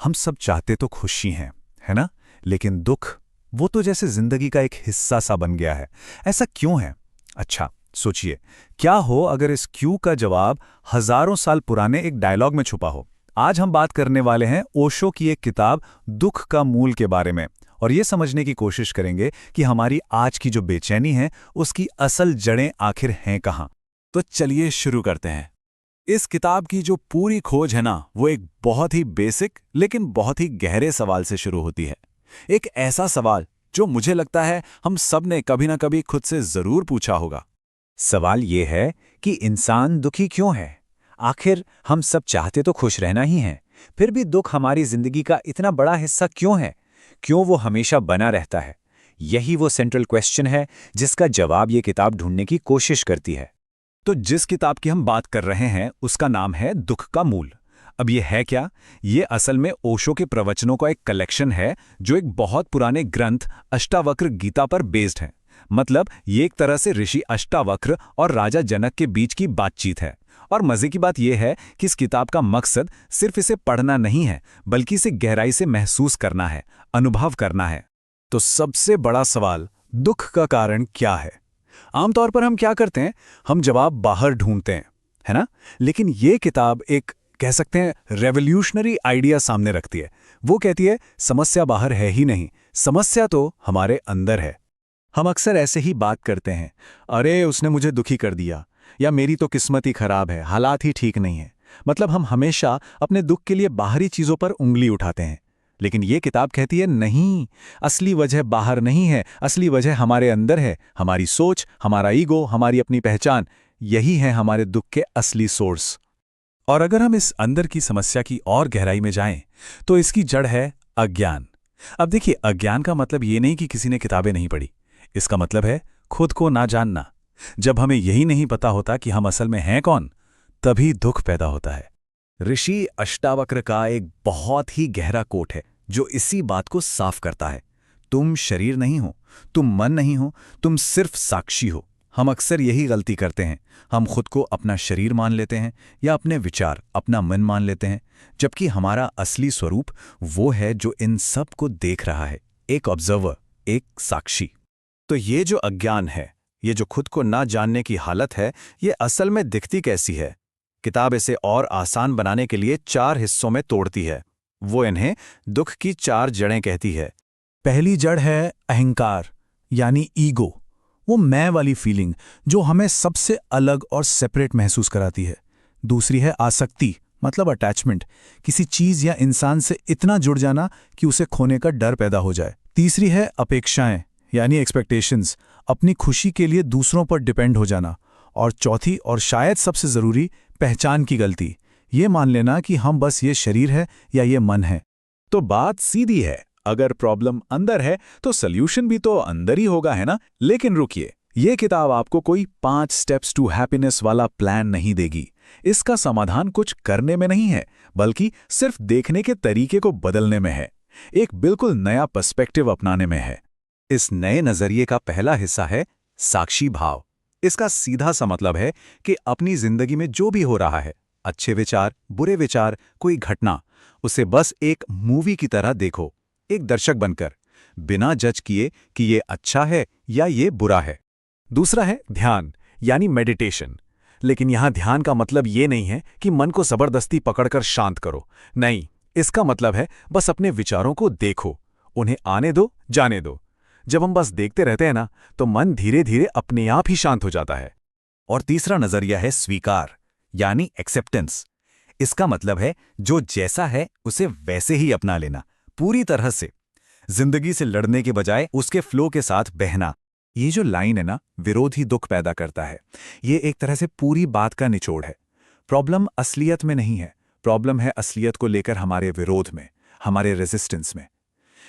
हम सब चाहते तो खुशी हैं, है ना? लेकिन दुख, वो तो जैसे जिंदगी का एक हिस्सा सा बन गया है। ऐसा क्यों है? अच्छा, सोचिए, क्या हो अगर इस क्यों का जवाब हजारों साल पुराने एक डायलॉग में छुपा हो। आज हम बात करने वाले हैं ओशो की एक किताब दुख का मूल के बारे में, और ये समझने की कोशिश करेंगे कि हमारी आज की जो बेचैनी है उसकी असल जड़ें आखिर हैं कहाँ। तो चलिए शुरू करते हैं। इस किताब की जो पूरी खोज है ना, वो एक बहुत ही बेसिक लेकिन बहुत ही गहरे सवाल से शुरू होती है। एक ऐसा सवाल जो मुझे लगता है हम सब ने कभी ना कभी खुद से जरूर पूछा होगा। सवाल ये है कि इंसान दुखी क्यों है? आखिर हम सब चाहते तो खुश रहना ही है, फिर भी दुख हमारी जिंदगी का इतना बड़ा हिस्सा क्यों है? क्यों वो हमेशा बना रहता है? यही वो सेंट्रल क्वेश्चन है जिसका जवाब ये किताब ढूंढने की कोशिश करती है। तो जिस किताब की हम बात कर रहे हैं उसका नाम है दुख का मूल। अब ये है क्या? ये असल में ओशो के प्रवचनों का एक कलेक्शन है जो एक बहुत पुराने ग्रंथ अष्टावक्र गीता पर बेस्ड है। मतलब ये एक तरह से ऋषि अष्टावक्र और राजा जनक के बीच की बातचीत है। और मजे की बात यह है कि इस किताब का मकसद सिर्फ इसे पढ़ना नहीं है, बल्कि इसे गहराई से महसूस करना है, अनुभव करना है। तो सबसे बड़ा सवाल, दुख का कारण क्या है? आमतौर पर हम क्या करते हैं, हम जवाब बाहर ढूंढते हैं, है ना? लेकिन ये किताब एक, कह सकते हैं, रेवोल्यूशनरी आइडिया सामने रखती है। वो कहती है समस्या बाहर है ही नहीं, समस्या तो हमारे अंदर है। हम अक्सर ऐसे ही बात करते हैं, अरे उसने मुझे दुखी कर दिया, या मेरी तो किस्मत ही खराब है, हालात ही ठीक नहीं है। मतलब हम हमेशा अपने दुख के लिए बाहरी चीजों पर उंगली उठाते हैं। लेकिन ये किताब कहती है नहीं, असली वजह बाहर नहीं है, असली वजह हमारे अंदर है। हमारी सोच, हमारा ईगो, हमारी अपनी पहचान, यही है हमारे दुख के असली सोर्स। और अगर हम इस अंदर की समस्या की और गहराई में जाएं, तो इसकी जड़ है अज्ञान। अब देखिए, अज्ञान का मतलब ये नहीं कि किसी ने किताबें नहीं पढ़ी। इसका मतलब है खुद को ना जानना। जब हमें यही नहीं पता होता कि हम असल में हैं कौन, तभी दुख पैदा होता है। ऋषि अष्टावक्र का एक बहुत ही गहरा कोट है जो इसी बात को साफ करता है। तुम शरीर नहीं हो, तुम मन नहीं हो, तुम सिर्फ साक्षी हो। हम अक्सर यही गलती करते हैं। हम खुद को अपना शरीर मान लेते हैं या अपने विचार अपना मन मान लेते हैं, जबकि हमारा असली स्वरूप वो है जो इन सब को देख रहा है, एक ऑब्जर्वर, एक साक्षी। तो ये जो अज्ञान है, ये जो खुद को ना जानने की हालत है, ये असल में दिखती कैसी है? किताब इसे और आसान बनाने के लिए 4 हिस्सों में तोड़ती है। वो इन्हें दुख की 4 जड़ें कहती है। पहली जड़ है अहंकार, यानी ईगो, वो मैं वाली फीलिंग जो हमें सबसे अलग और सेपरेट महसूस कराती है। दूसरी है आसक्ति, मतलब अटैचमेंट, किसी चीज या इंसान से इतना जुड़ जाना कि उसे खोने का डर पैदा हो जाए। तीसरी है अपेक्षाएं, यानी एक्सपेक्टेशंस, अपनी खुशी के लिए दूसरों पर डिपेंड हो जाना। और चौथी और शायद सबसे जरूरी, पहचान की गलती, ये मान लेना कि हम बस ये शरीर है या ये मन है। तो बात सीधी है, अगर प्रॉब्लम अंदर है तो सल्यूशन भी तो अंदर ही होगा, है ना? लेकिन रुकिए, ये किताब आपको कोई 5 स्टेप्स टू हैप्पीनेस वाला प्लान नहीं देगी। इसका समाधान कुछ करने में नहीं है, बल्कि सिर्फ देखने के तरीके को बदलने में है, एक बिल्कुल नया पर्सपेक्टिव अपनाने में है। इस नए नजरिए का पहला हिस्सा है साक्षी भाव। इसका सीधा सा मतलब है कि अपनी जिंदगी में जो भी हो रहा है, अच्छे विचार, बुरे विचार, कोई घटना, उसे बस एक मूवी की तरह देखो, एक दर्शक बनकर, बिना जज किए कि ये अच्छा है या ये बुरा है। दूसरा है ध्यान, यानी मेडिटेशन। लेकिन यहां ध्यान का मतलब ये नहीं है कि मन को जबरदस्ती पकड़कर शांत करो। नहीं, इसका मतलब है बस अपने विचारों को देखो, उन्हें आने दो, जाने दो। जब हम बस देखते रहते हैं ना, तो मन धीरे धीरे अपने आप ही शांत हो जाता है। और तीसरा नजरिया है स्वीकार, यानी एक्सेप्टेंस। इसका मतलब है जो जैसा है उसे वैसे ही अपना लेना, पूरी तरह से, जिंदगी से लड़ने के बजाय उसके फ्लो के साथ बहना। ये जो लाइन है ना, विरोध ही दुख पैदा करता है। ये एक तरह से पूरी बात का निचोड़ है। प्रॉब्लम असलियत में नहीं है, प्रॉब्लम है असलियत को लेकर हमारे विरोध में, हमारे रेजिस्टेंस में।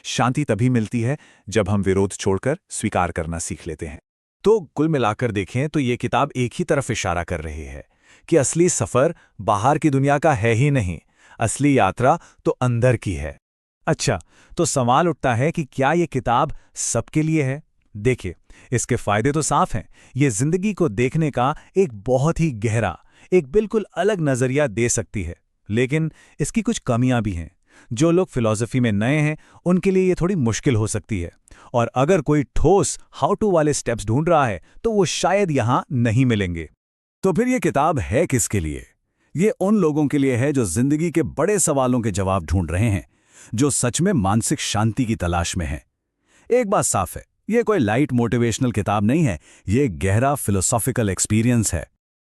शांति तभी मिलती है जब हम विरोध छोड़कर स्वीकार करना सीख लेते हैं। तो कुल मिलाकर देखें तो ये किताब एक ही तरफ इशारा कर रही है कि असली सफर बाहर की दुनिया का है ही नहीं, असली यात्रा तो अंदर की है। अच्छा, तो सवाल उठता है कि क्या ये किताब सबके लिए है? देखिए, इसके फायदे तो साफ हैं। ये जिंदगी को देखने का एक बहुत ही गहरा, एक बिल्कुल अलग नजरिया दे सकती है। लेकिन इसकी कुछ कमियां भी हैं। जो लोग फिलॉसफी में नए हैं उनके लिए ये थोड़ी मुश्किल हो सकती है, और अगर कोई ठोस हाउ टू वाले स्टेप्स ढूंढ रहा है तो वो शायद यहां नहीं मिलेंगे। तो फिर ये किताब है किसके लिए? ये उन लोगों के लिए है जो जिंदगी के बड़े सवालों के जवाब ढूंढ रहे हैं, जो सच में मानसिक शांति की तलाश में हैं। एक बात साफ है, ये कोई लाइट मोटिवेशनल किताब नहीं है, ये एक गहरा फिलोसॉफिकल एक्सपीरियंस है।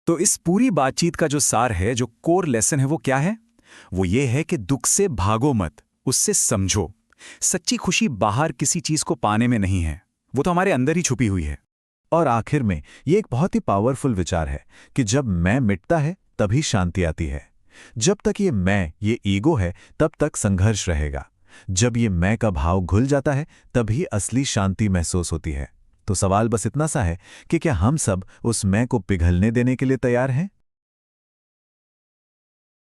तो इस पूरी बातचीत का जो सार है, जो कोर लेसन है, वो क्या है? वो ये है कि दुख से भागो मत, उससे समझो। सच्ची खुशी बाहर किसी चीज को पाने में नहीं है, वो तो हमारे अंदर ही छुपी हुई है। और आखिर में ये एक बहुत ही पावरफुल विचार है कि जब मैं मिटता है तभी शांति आती है। जब तक ये मैं, ये ईगो है, तब तक संघर्ष रहेगा। जब ये मैं का भाव घुल जाता है तभी असली शांति महसूस होती है। तो सवाल बस इतना सा है कि क्या हम सब उस मैं को पिघलने देने के लिए तैयार हैं?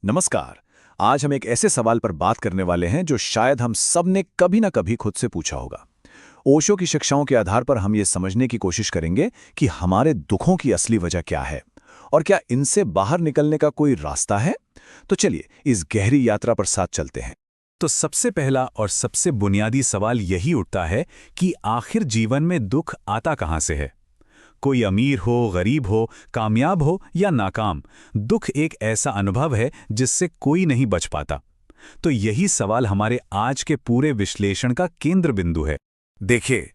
नमस्कार। आज हम एक ऐसे सवाल पर बात करने वाले हैं जो शायद हम सब ने कभी ना कभी खुद से पूछा होगा। ओशो की शिक्षाओं के आधार पर हम ये समझने की कोशिश करेंगे कि हमारे दुखों की असली वजह क्या है और क्या इनसे बाहर निकलने का कोई रास्ता है। तो चलिए इस गहरी यात्रा पर साथ चलते हैं। तो सबसे पहला और सबसे बुनियादी सवाल यही उठता है कि आखिर जीवन में दुख आता कहाँ से है? कोई अमीर हो, गरीब हो, कामयाब हो या नाकाम, दुख एक ऐसा अनुभव है जिससे कोई नहीं बच पाता। तो यही सवाल हमारे आज के पूरे विश्लेषण का केंद्र बिंदु है। देखिए,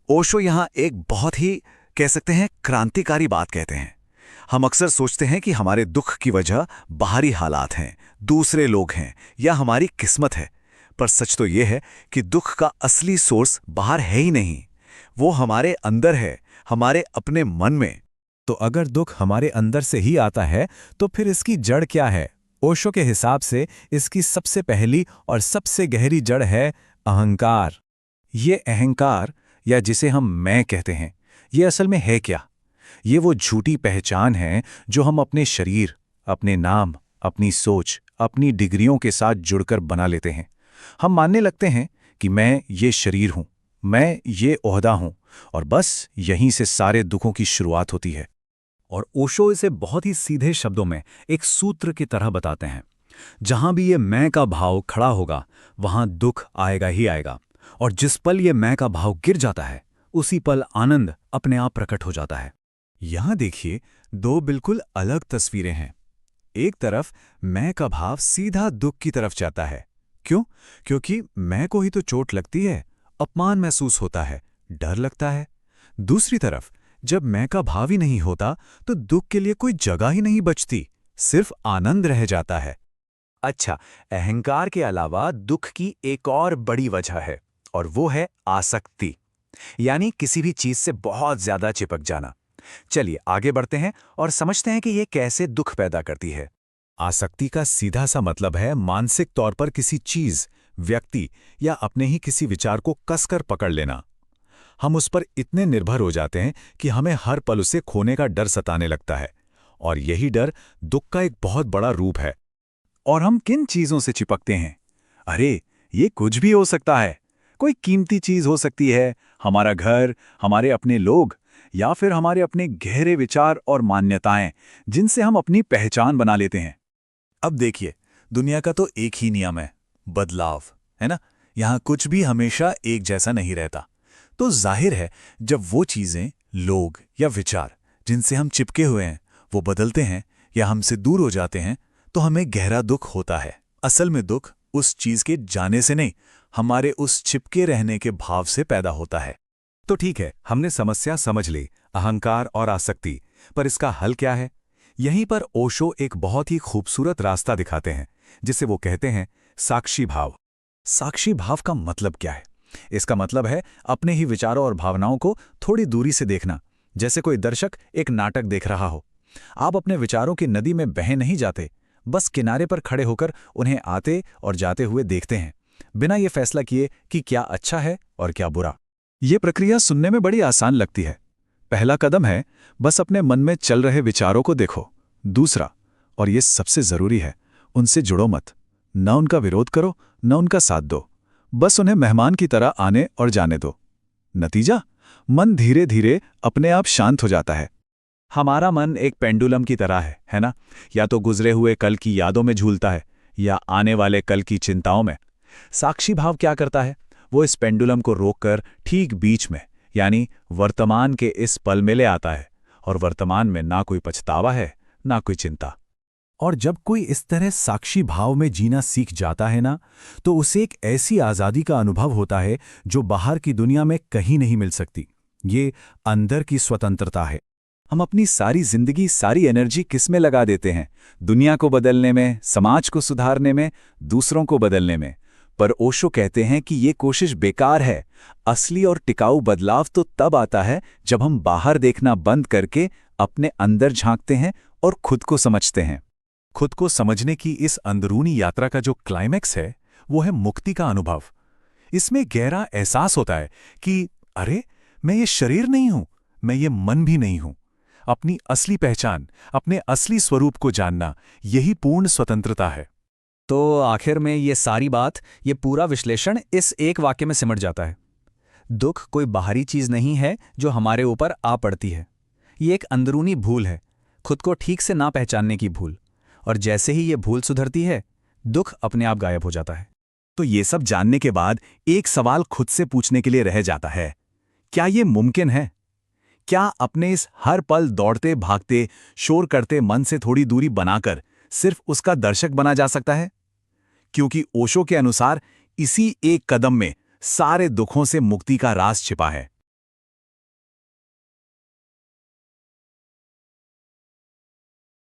ओशो यहाँ एक बहुत ही कह सकते हैं क्रांतिकारी बात कहते हैं। हम अक्सर सोचते हैं कि हमारे दुख की वजह बाहरी हालात हैं, दूसरे लोग हैं या हमारी किस्मत है। पर सच तो ये है कि दुख का असली सोर्स बाहर है ही नहीं, वो हमारे अंदर है, हमारे अपने मन में। तो अगर दुख हमारे अंदर से ही आता है तो फिर इसकी जड़ क्या है? ओशो के हिसाब से इसकी सबसे पहली और सबसे गहरी जड़ है अहंकार। ये अहंकार, या जिसे हम मैं कहते हैं, ये असल में है क्या? ये वो झूठी पहचान है जो हम अपने शरीर, अपने नाम, अपनी सोच, अपनी डिग्रियों के साथ जुड़कर बना लेते हैं। हम मानने लगते हैं कि मैं ये शरीर हूं, मैं ये ओहदा हूं, और बस यहीं से सारे दुखों की शुरुआत होती है। और ओशो इसे बहुत ही सीधे शब्दों में एक सूत्र की तरह बताते हैं। जहां भी ये मैं का भाव खड़ा होगा वहां दुख आएगा ही आएगा, और जिस पल ये मैं का भाव गिर जाता है उसी पल आनंद अपने आप प्रकट हो जाता है। यहां देखिए, दो बिल्कुल अलग तस्वीरें हैं। एक तरफ मैं का भाव सीधा दुख की तरफ जाता है। क्यों? क्योंकि मैं को ही तो चोट लगती है, अपमान महसूस होता है, डर लगता है। दूसरी तरफ जब मैं का भाव ही नहीं होता तो दुख के लिए कोई जगह ही नहीं बचती, सिर्फ आनंद रह जाता है। अच्छा, अहंकार के अलावा दुख की एक और बड़ी वजह है, और वो है आसक्ति, यानी किसी भी चीज से बहुत ज्यादा चिपक जाना। चलिए आगे बढ़ते हैं और समझते हैं कि ये कैसे दुख पैदा करती है। आसक्ति का सीधा सा मतलब है मानसिक तौर पर किसी चीज, व्यक्ति या अपने ही किसी विचार को कसकर पकड़ लेना। हम उस पर इतने निर्भर हो जाते हैं कि हमें हर पल उसे खोने का डर सताने लगता है, और यही डर दुख का एक बहुत बड़ा रूप है। और हम किन चीजों से चिपकते हैं? अरे, ये कुछ भी हो सकता है। कोई कीमती चीज हो सकती है, हमारा घर, हमारे अपने लोग, या फिर हमारे अपने गहरे विचार और मान्यताएं, जिनसे हम अपनी पहचान बना लेते हैं। अब देखिए, दुनिया का तो एक ही नियम है, बदलाव, है ना? यहां कुछ भी हमेशा एक जैसा नहीं रहता। तो जाहिर है, जब वो चीजें, लोग या विचार जिनसे हम चिपके हुए हैं वो बदलते हैं या हमसे दूर हो जाते हैं, तो हमें गहरा दुख होता है। असल में दुख उस चीज के जाने से नहीं, हमारे उस चिपके रहने के भाव से पैदा होता है। तो ठीक है, हमने समस्या समझ ली, अहंकार और आसक्ति, पर इसका हल क्या है? यहीं पर ओशो एक बहुत ही खूबसूरत रास्ता दिखाते हैं, जिसे वो कहते हैं साक्षी भाव। साक्षी भाव का मतलब क्या है? इसका मतलब है अपने ही विचारों और भावनाओं को थोड़ी दूरी से देखना, जैसे कोई दर्शक एक नाटक देख रहा हो। आप अपने विचारों की नदी में बह नहीं जाते, बस किनारे पर खड़े होकर उन्हें आते और जाते हुए देखते हैं, बिना ये फैसला किए कि क्या अच्छा है और क्या बुरा। ये प्रक्रिया सुनने में बड़ी आसान लगती है। पहला कदम है, बस अपने मन में चल रहे विचारों को देखो। दूसरा, और ये सबसे जरूरी है, उनसे जुड़ो मत। न उनका विरोध करो, न उनका साथ दो, बस उन्हें मेहमान की तरह आने और जाने दो। नतीजा, मन धीरे धीरे अपने आप शांत हो जाता है। हमारा मन एक पेंडुलम की तरह है ना? या तो गुजरे हुए कल की यादों में झूलता है, या आने वाले कल की चिंताओं में। साक्षी भाव क्या करता है? वो इस पेंडुलम को रोककर ठीक बीच में, यानी वर्तमान के इस पल में ले आता है, और वर्तमान में ना कोई पछतावा है, ना कोई चिंता। और जब कोई इस तरह साक्षी भाव में जीना सीख जाता है ना, तो उसे एक ऐसी आज़ादी का अनुभव होता है जो बाहर की दुनिया में कहीं नहीं मिल सकती। ये अंदर की स्वतंत्रता है। हम अपनी सारी जिंदगी, सारी एनर्जी किस में लगा देते हैं? दुनिया को बदलने में, समाज को सुधारने में, दूसरों को बदलने में। पर ओशो कहते हैं कि ये कोशिश बेकार है। असली और टिकाऊ बदलाव तो तब आता है जब हम बाहर देखना बंद करके अपने अंदर झांकते हैं और खुद को समझते हैं। खुद को समझने की इस अंदरूनी यात्रा का जो क्लाइमैक्स है, वो है मुक्ति का अनुभव। इसमें गहरा एहसास होता है कि अरे, मैं ये शरीर नहीं हूं, मैं ये मन भी नहीं हूं। अपनी असली पहचान, अपने असली स्वरूप को जानना, यही पूर्ण स्वतंत्रता है। तो आखिर में ये सारी बात, ये पूरा विश्लेषण इस एक वाक्य में सिमट जाता है। दुख कोई बाहरी चीज नहीं है जो हमारे ऊपर आ पड़ती है। ये एक अंदरूनी भूल है, खुद को ठीक से ना पहचानने की भूल। और जैसे ही ये भूल सुधरती है, दुख अपने आप गायब हो जाता है। तो ये सब जानने के बाद एक सवाल खुद से पूछने के लिए रह जाता है, क्या ये मुमकिन है? क्या अपने इस हर पल दौड़ते भागते शोर करते मन से थोड़ी दूरी बनाकर सिर्फ उसका दर्शक बना जा सकता है? क्योंकि ओशो के अनुसार इसी एक कदम में सारे दुखों से मुक्ति का राज छिपा है।